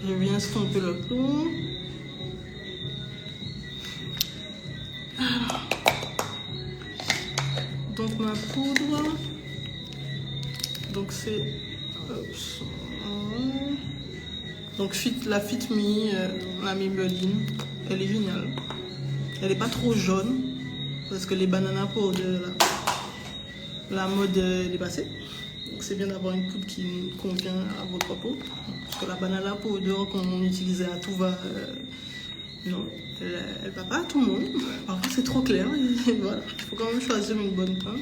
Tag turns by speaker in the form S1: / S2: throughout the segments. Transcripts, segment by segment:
S1: Je viens estomper le tout. Donc ma poudre, donc c'est donc la Fit Me, la Maybelline, elle est géniale. Elle n'est pas trop jaune parce que les banana powder, la mode est passée. Donc c'est bien d'avoir une poudre qui convient à votre peau. Parce que la banana powder qu'on utilisait à tout va, non, elle va pas à tout le monde. Parfois c'est trop clair. Et voilà, il faut quand même choisir une bonne teinte.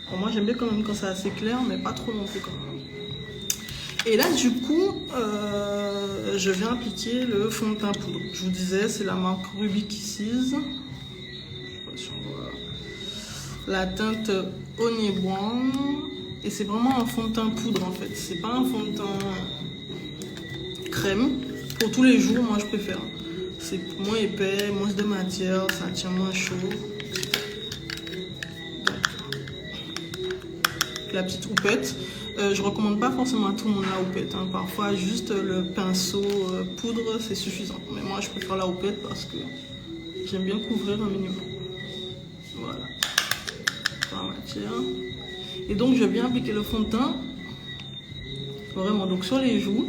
S1: Alors moi j'aime bien quand même quand c'est assez clair, mais pas trop non plus quand même. Et là du coup, je viens appliquer le fond de teint poudre. Je vous disais, c'est la marque Ruby Kisses. La teinte Honey Brown. Et c'est vraiment un fond de teint poudre en fait. C'est pas un fond de teint crème. Pour tous les jours, moi je préfère. C'est moins épais, moins de matière, ça tient moins chaud. La petite houppette. Je recommande pas forcément à tout le monde la houppette. Hein. Parfois, juste le pinceau poudre, c'est suffisant. Mais moi, je préfère la houppette parce que j'aime bien couvrir un minimum. Voilà. La matière. Et donc, je viens appliquer le fond de teint. Vraiment, donc sur les joues.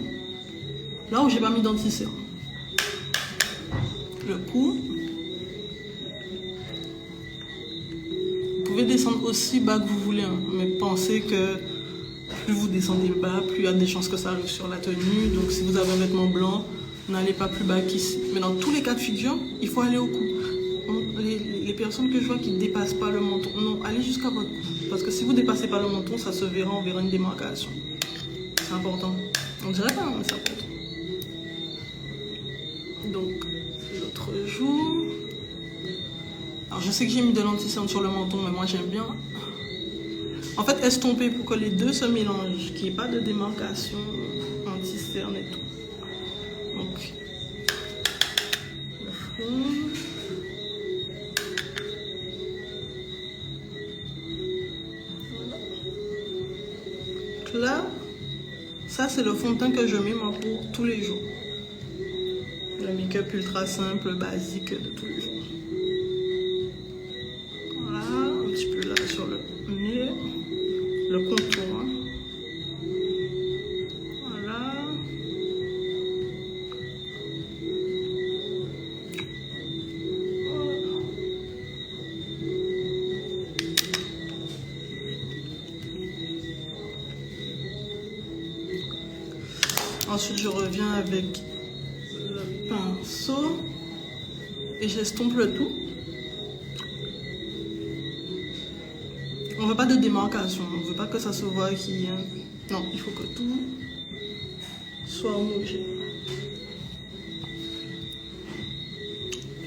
S1: Là où j'ai pas mis d'anti-cerne. Le cou. Vous pouvez descendre aussi bas que vous voulez. Hein. Mais pensez que plus vous descendez bas, plus il y a des chances que ça arrive sur la tenue. Donc si vous avez un vêtement blanc, n'allez pas plus bas qu'ici. Mais dans tous les cas de figure, il faut aller au cou. Les personnes que je vois qui ne dépassent pas le menton, non, allez jusqu'à votre cou. Parce que si vous ne dépassez pas le menton, ça se verra, on verra une démarcation. C'est important. On dirait pas, mais c'est important. Donc, l'autre joue. Alors je sais que j'ai mis de l'anti-cerne sur le menton, mais moi j'aime bien. En fait, estomper pour que les deux se mélangent, qu'il n'y ait pas de démarcation anti-cerne et tout. Donc, le fond. Donc là, ça c'est le fond de teint que je mets moi pour tous les jours. Le make-up ultra simple, basique de tous les jours. Voilà, un petit peu là sur le nez. Le contour. Hein. Voilà. Ensuite, je reviens avec le pinceau et j'estompe le tout. On ne veut pas de démarcation, on ne veut pas que ça se voit qui... Non, il faut que tout soit homogène.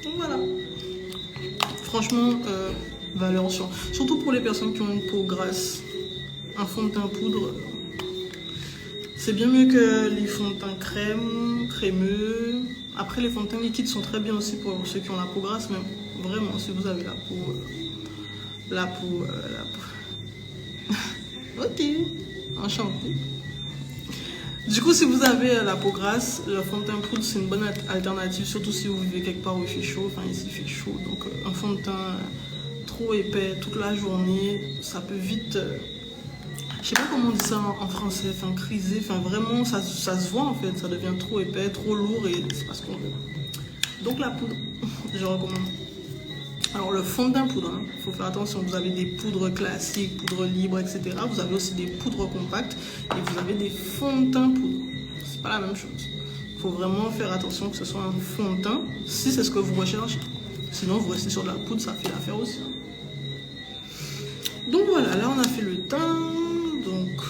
S1: Donc voilà. Franchement, valeur sûre. Surtout pour les personnes qui ont une peau grasse. Un fond de teint poudre, c'est bien mieux que les fonds de teint crème, crémeux. Après, les fonds de teint liquides sont très bien aussi pour ceux qui ont la peau grasse, mais vraiment, si vous avez la peau... Ok, enchanté. Du coup, si vous avez la peau grasse, le fond de teint poudre c'est une bonne alternative, surtout si vous vivez quelque part où il fait chaud. Enfin, ici il fait chaud, donc un fond de teint trop épais toute la journée, ça peut vite... je sais pas comment on dit ça en français, enfin criser, enfin vraiment ça se voit en fait, ça devient trop épais, trop lourd et c'est pas ce qu'on veut. Donc la poudre, je recommande. Alors le fond de teint poudre, il faut faire attention, vous avez des poudres classiques, poudres libres, etc. Vous avez aussi des poudres compactes et vous avez des fonds de teint poudre. C'est pas la même chose. Il faut vraiment faire attention que ce soit un fond de teint, si c'est ce que vous recherchez. Sinon vous restez sur de la poudre, ça fait l'affaire aussi. Donc voilà, là on a fait le teint, donc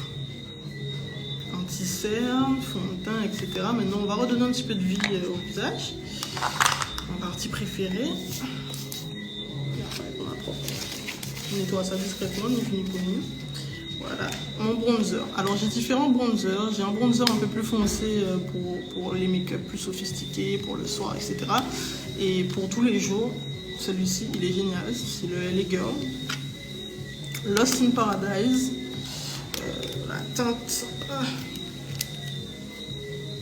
S1: anti-cerne, fond de teint, etc. Maintenant on va redonner un petit peu de vie au visage. Ma partie préférée. Je nettoie ça discrètement, ni vu ni connu. Voilà, mon bronzer. Alors j'ai différents bronzers. J'ai un bronzer un peu plus foncé pour les make-up plus sophistiqués, pour le soir, etc. Et pour tous les jours, celui-ci, il est génial. C'est le LA Girl. Lost in Paradise. La teinte